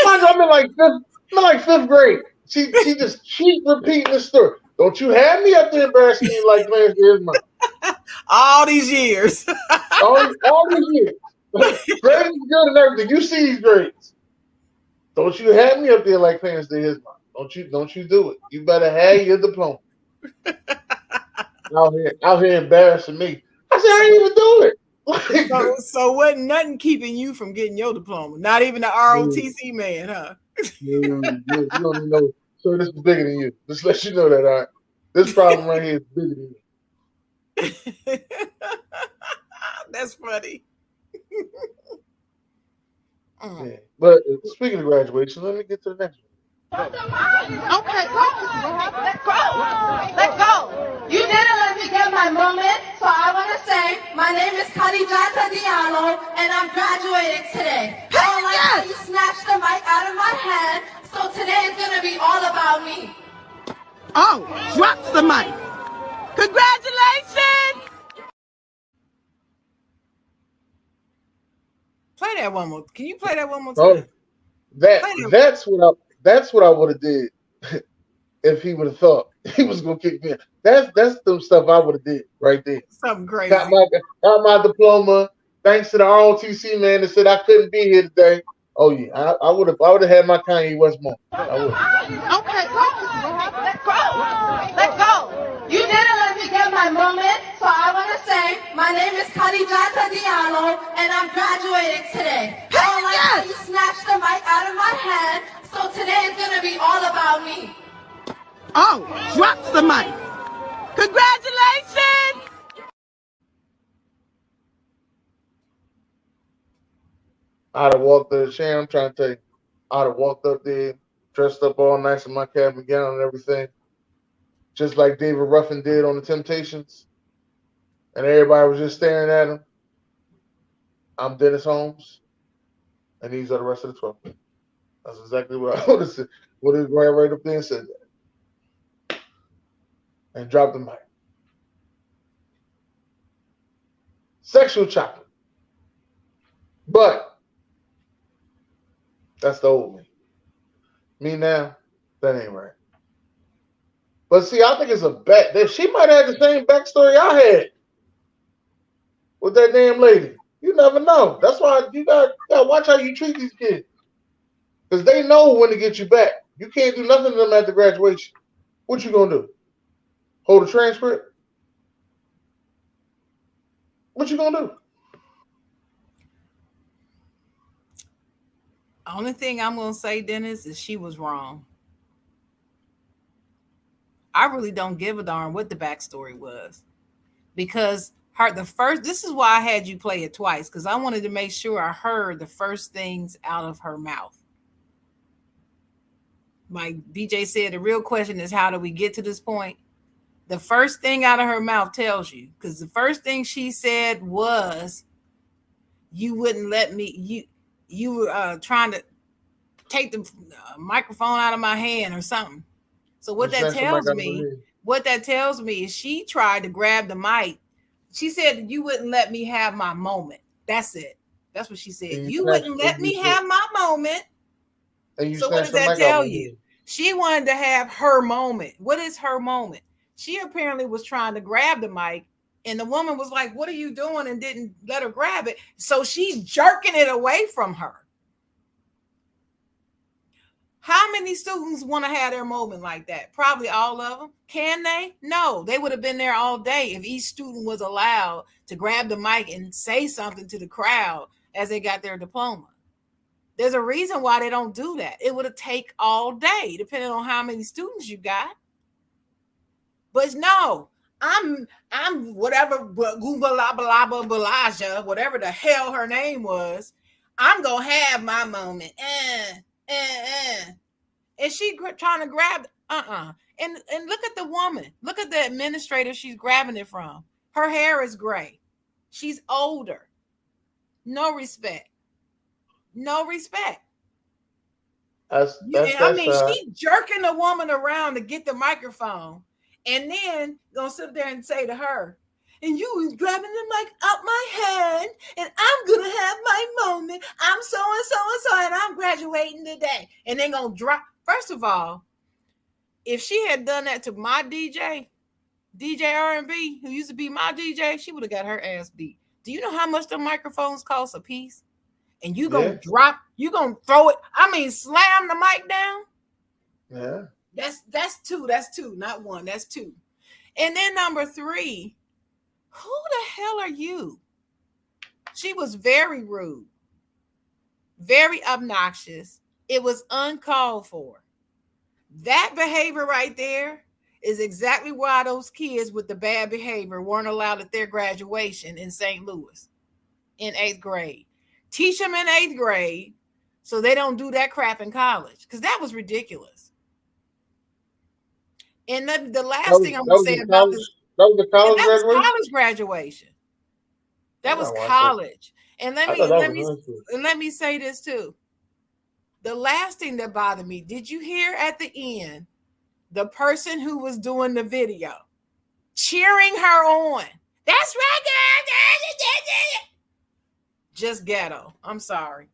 Mind you, I'm in like fifth grade. She just keep repeating the story. Don't you have me up there embarrassing me like Clarence did his mom. All these years. All these years. Grades is good and everything. You see these grades. Don't you have me up there like Clarence did his mom. Don't you do it. You better have your diploma. Out here embarrassing me. I said, I didn't even do it. So wasn't nothing keeping you from getting your diploma? Not even the ROTC man, huh? You don't even know. So this is bigger than you. Just let you know that, all right? This problem right here is bigger than you. That's funny. Yeah. But speaking of graduation, let me get to the next one. Okay, let go. You didn't let me get my moment, so I want to say my name is Khadijata Diallo, and I'm graduating today. I don't like how you snatched the mic out of my hand, so today is going to be all about me. Oh, drops the mic. Congratulations! Play that one more. Can you play that one more Oh, time? that's what I would have did if he would have thought he was gonna kick me. That's the stuff I would have did right there. Something crazy. Got my diploma. Thanks to the ROTC man that said I couldn't be here today. Oh yeah, I would have had my Kanye West moment. I would. Okay, let go. You didn't let me get my moment, so I want to say my name is Khadijata Diallo, and I'm graduating today. I don't like how you snatched the mic out of my hand, so today is going to be all about me. Oh, drops the mic. Congratulations! I'd have walked up, Shane, I'm trying to tell you, I'd have walked up there, dressed up all nice in my cap and gown and everything, just like David Ruffin did on the Temptations, and everybody was just staring at him. I'm Dennis Holmes, and these are the rest of the 12. That's exactly what I would have said. Would have right up there and said that, and dropped the mic. Sexual chocolate, but that's the old me. Me now, that ain't right. But see, I think it's a bet that she might have the same backstory I had with that damn lady. You never know. That's why you got to watch how you treat these kids, because they know when to get you back. You can't do nothing to them at the graduation. What you gonna do? Hold a transcript? What you gonna do? Only thing I'm gonna say, Dennis, is she was wrong. I really don't give a darn what the backstory was, because this is why I had you play it twice, because I wanted to make sure I heard the first things out of her mouth. Like DJ said, the real question is, how do we get to this point? The first thing out of her mouth tells you, because the first thing she said was, you wouldn't let me, you were trying to take the microphone out of my hand or something. So what that tells me is she tried to grab the mic. She said, you wouldn't let me have my moment. That's it. That's what she said. You wouldn't let me have my moment. So what does that tell you? She wanted to have her moment. What is her moment? She apparently was trying to grab the mic, and the woman was like, what are you doing? And didn't let her grab it. So she's jerking it away from her. How many students want to have their moment like that? Probably all of them. Can they? No, they would have been there all day if each student was allowed to grab the mic and say something to the crowd as they got their diploma. There's a reason why they don't do that. It would have taken all day, depending on how many students you got. But no, I'm whatever, whatever the hell her name was. I'm gonna have my moment. And she trying to grab And look at the woman. Look at the administrator she's grabbing it from. Her hair is gray. She's older. No respect. No respect. She's jerking the woman around to get the microphone, and then gonna sit there and say to her, and you was grabbing the mic out my hand, and I'm gonna have my moment. I'm so and so and so, and I'm graduating today. And then gonna drop. First of all, if she had done that to my DJ R&B, who used to be my DJ, she would have got her ass beat. Do you know how much the microphones cost a piece? And you gonna drop, you gonna throw it. I mean, slam the mic down. Yeah. That's two. That's two, not one. That's two. And then number 3, who the hell are you? She was very rude, very obnoxious. It was uncalled for. That behavior right there is exactly why those kids with the bad behavior weren't allowed at their graduation in St. Louis in 8th grade. Teach them in 8th grade so they don't do that crap in college, because that was ridiculous. And the last thing I'm going to say about this, that was the college that was graduation? college graduation. That was college. And let me say this too. The last thing that bothered me, did you hear at the end the person who was doing the video cheering her on? That's right, girl. Just ghetto. I'm sorry.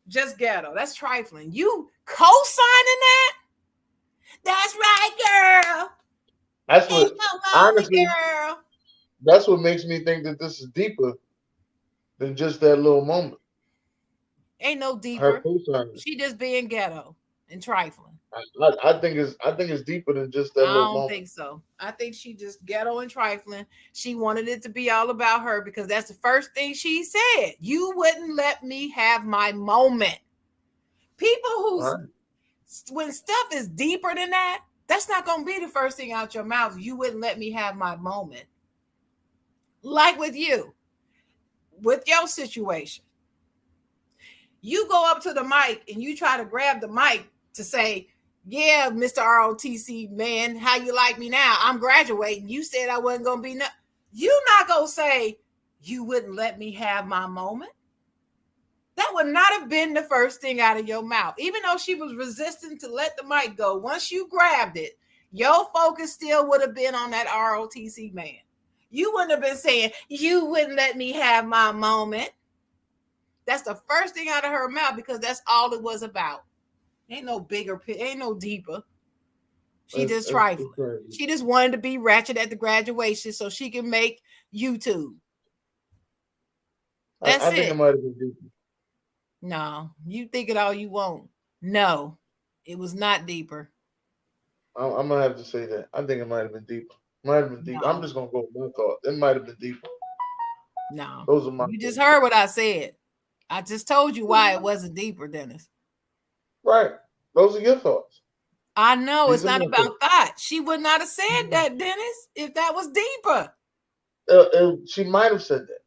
Just ghetto. That's trifling. You co-signing that? That's right, girl. That's what, honestly, girl. That's what makes me think that this is deeper than just that little moment. Ain't no deeper. Her co-signing. She just being ghetto and trifling. I think it's deeper than just that little moment. I don't think so. I think she just ghetto and trifling. She wanted it to be all about her because that's the first thing she said. You wouldn't let me have my moment. People who, when stuff is deeper than that, that's not going to be the first thing out your mouth. You wouldn't let me have my moment. Like with you, with your situation. You go up to the mic and you try to grab the mic to say, yeah, Mr. ROTC man, how you like me now? I'm graduating. You said I wasn't going to be you not going to say you wouldn't let me have my moment. That would not have been the first thing out of your mouth. Even though she was resisting to let the mic go, once you grabbed it, your focus still would have been on that ROTC man. You wouldn't have been saying, you wouldn't let me have my moment. That's the first thing out of her mouth because that's all it was about. Ain't no bigger, ain't no deeper. She just trifling. She just wanted to be ratchet at the graduation so she can make YouTube. That's I think it might have been deeper. No, you think it all you want. No, it was not deeper. I'm gonna have to say that. I think it might have been deeper. Might have been deeper. No. I'm just gonna go with my thought. It might have been deeper. No, those are my. You just heard what I said. I just told you why it wasn't deeper, Dennis. Right. Those are your thoughts. I know it's not about that. She would not have said that, Dennis, if that was deeper. She might have said that.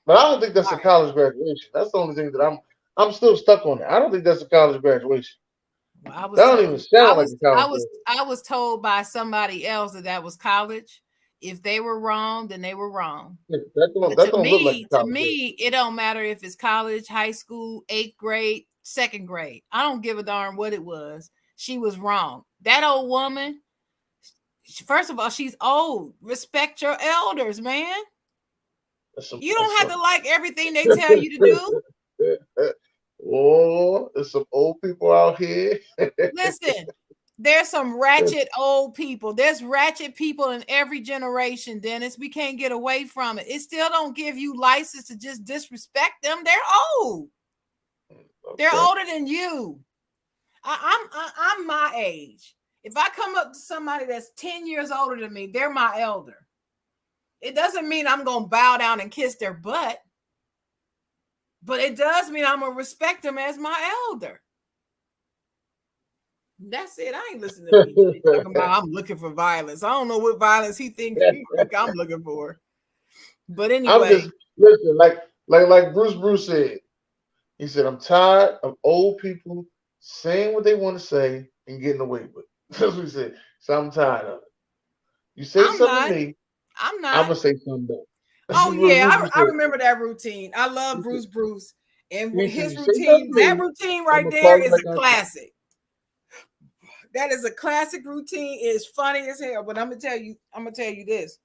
But I don't think that's a college graduation. That's the only thing that I'm still stuck on that. I don't think that's a college graduation. Well, that don't even sound like a college graduation. I was told by somebody else that was college. If they were wrong, then they were wrong. To me, it don't matter if it's college, high school, 8th grade, 2nd grade. I don't give a darn what it was. She was wrong. That old woman, first of all, she's old. Respect your elders, man. You don't have to like everything they tell you to do. Oh, there's some old people out here. Listen, there's some ratchet old people. There's ratchet people in every generation, Dennis. We can't get away from it. It still don't give you license to just disrespect them. They're old. Okay. They're older than you. I'm my age. If I come up to somebody that's 10 years older than me, they're my elder. It doesn't mean I'm going to bow down and kiss their butt. But it does mean I'm going to respect them as my elder. That's it. I ain't listening to people talking about I'm looking for violence. I don't know what violence he thinks I'm looking for. But anyway. Listen, like Bruce said. He said, I'm tired of old people saying what they want to say and getting away with it. That's what he said. So I'm tired of it. You say something to me. I'm not. I'm going to say something back. Oh, yeah. I remember that routine. I love Bruce. And his routine, that routine right there is a classic. That is a classic routine. It's funny as hell. But I'm gonna tell you this.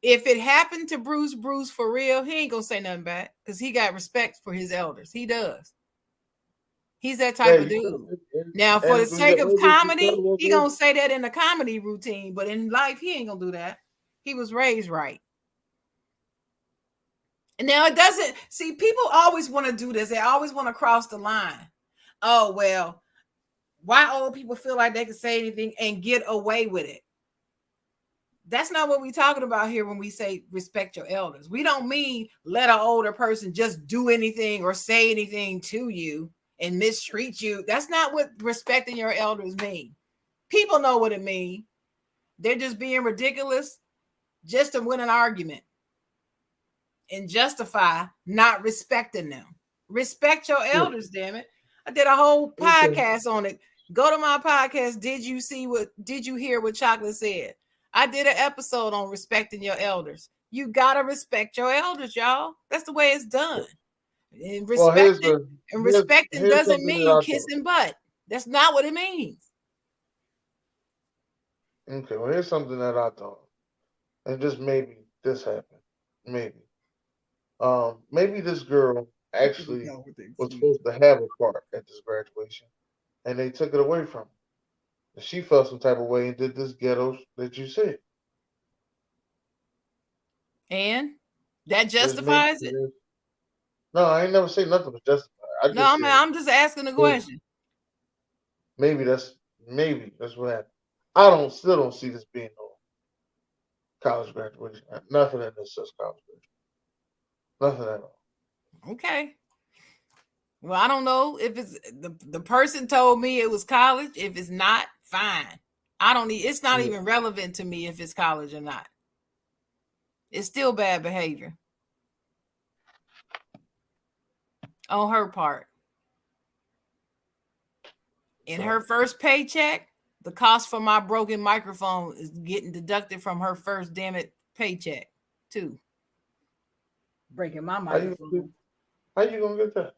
if it happened to Bruce for real, he ain't gonna say nothing back because he got respect for his elders. He does. He's that type of dude. Now, for the sake of comedy, he gonna say that in the comedy routine, but in life, he ain't gonna do that. He was raised right. And now it doesn't see people always want to do this. They always want to cross the line. Oh, well, why old people feel like they can say anything and get away with it? That's not what we're talking about here when we say respect your elders. We don't mean let an older person just do anything or say anything to you and mistreat you. That's not what respecting your elders mean. People know what it means. They're just being ridiculous just to win an argument and justify not respecting them. Respect your elders, damn it. I did a whole podcast on it. Go to my podcast. Did you hear what Chocolate said? I did an episode on respecting your elders. You gotta respect your elders, y'all. That's the way it's done. And respecting doesn't mean kissing butt. That's not what it means. Okay, well, here's something that I thought. And just maybe this happened. Maybe this girl actually was supposed to have a part at this graduation, and they took it away from her. And she felt some type of way and did this ghetto that you said. And that justifies it? No, I ain't never say nothing was justified. I'm just asking the question. Maybe that's what happened. I still don't see this being no college graduation. Nothing in this says college graduation. Nothing at all. Okay. Well, I don't know if it's the person told me it was college. If it's not, fine. It's not even relevant to me if it's college or not. It's still bad behavior on her part. In her first paycheck, the cost for my broken microphone is getting deducted from her first paycheck too. Breaking my microphone. How you gonna get that?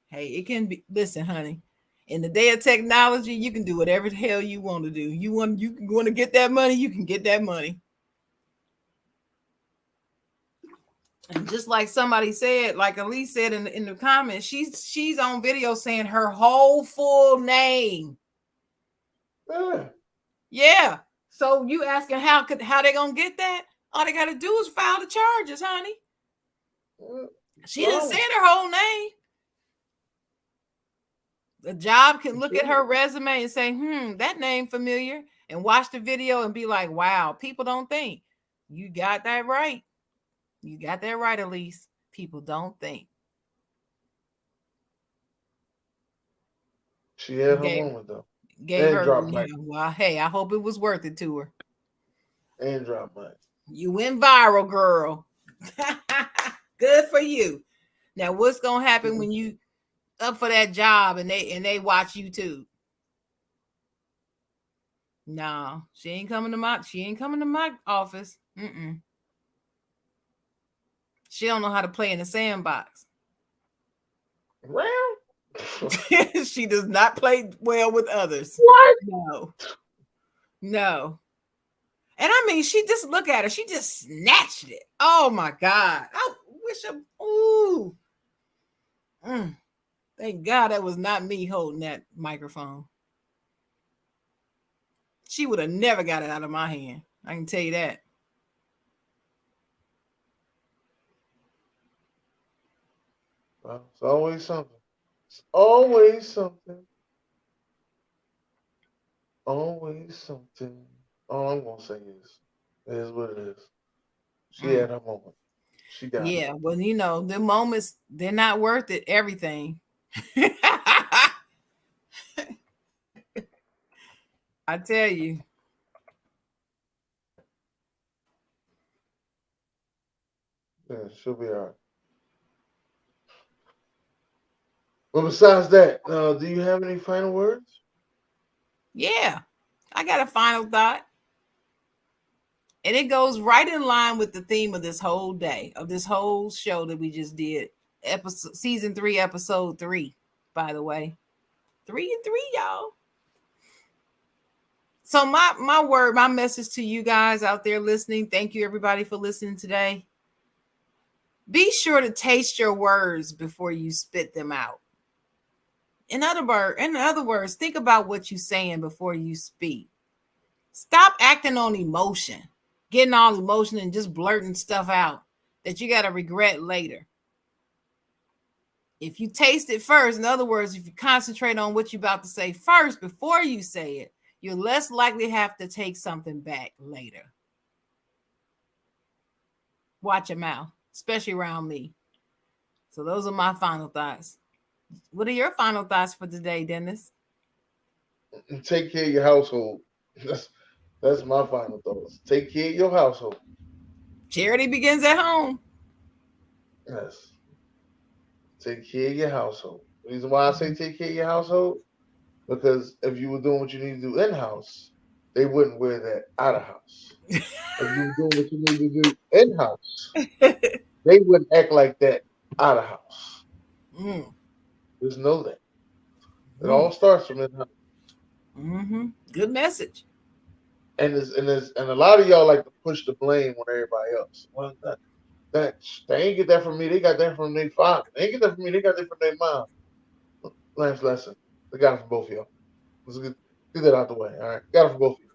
Hey, it can be. Listen, honey. In the day of technology, you can do whatever the hell you want to do. You want to get that money, you can get that money. And just like somebody said, like Elise said in the comments, she's on video saying her whole full name. Yeah. So you asking how they gonna get that? All they gotta do is file the charges, honey. She didn't say her whole name. The job can look at her resume and say, that name familiar, and watch the video and be like, wow, people don't think. You got that right. You got that right, Elise. People don't think. She had her moment, though. Gave her, well, hey, I hope it was worth it to her. And drop mic. You went viral, girl. Good for you. Now, what's going to happen when you up for that job and they watch YouTube? No, she ain't coming to my office. She don't know how to play in the sandbox. Well, she does not play well with others. What? No. And I mean, she just look at her. She just snatched it. Oh my God. I wish thank God that was not me holding that microphone. She would have never got it out of my hand. I can tell you that. Well, it's always something. It's always something. Always something. All I'm gonna say is, it is what it is. She had her moment. She got it. Yeah, well, the moments, they're not worth it. Everything. I tell you. Yeah, she'll be all right. Well, besides that, do you have any final words? Yeah, I got a final thought. And it goes right in line with the theme of this whole day, of this whole show that we just did. Season 3, episode 3, by the way. 3 and 3, y'all. So my message to you guys out there listening, thank you everybody for listening today. Be sure to taste your words before you spit them out. In other words, think about what you're saying before you speak. Stop acting on emotion, getting all emotional and just blurting stuff out that you got to regret later. If you taste it first, in other words, if you concentrate on what you're about to say first before you say it, you're less likely to have to take something back later. Watch your mouth, especially around me. So those are my final thoughts. What are your final thoughts for today, Dennis? And take care of your household. That's my final thoughts. Take care of your household. Charity begins at home. Yes. Take care of your household. The reason why I say take care of your household, because if you were doing what you need to do in house, they wouldn't wear that out of house. If you were doing what you need to do in house, they wouldn't act like that out of house. Just know that. It all starts from in house. Good message. And a lot of y'all like to push the blame on everybody else. Well, they ain't get that from me. They got that from their father. They ain't get that from me. They got that from their mom. Last lesson. They got it from both of y'all. Let's get that out the way. All right. Got it from both of you.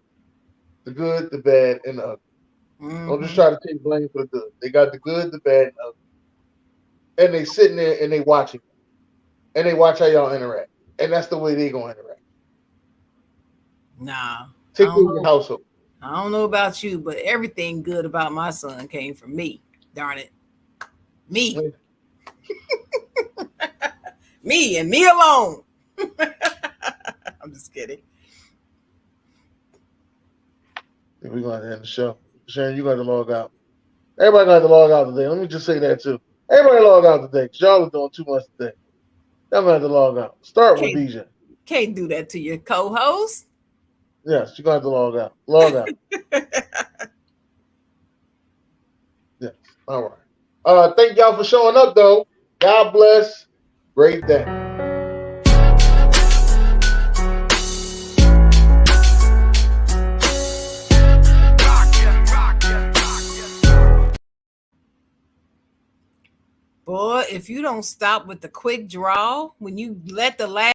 The good, the bad, and the ugly. Don't just try to take blame for the good. They got the good, the bad, and the ugly. And they sitting there and they watching. And they watch how y'all interact. And that's the way they gonna interact. Nah. Take care of your household. I don't know about you, but everything good about my son came from me. Darn it. Me. Me and me alone. I'm just kidding. We're going to end the show. Sharon, you got to log out. Everybody got to log out today. Let me just say that too. Everybody log out today because y'all are doing too much today. Y'all going to have to log out. Start with BJ. Can't do that to your co-host. Yes, you're going to have to log out. Log out. Yes. All right. Thank y'all for showing up, though. God bless. Great day. Boy, if you don't stop with the quick draw, when you let the last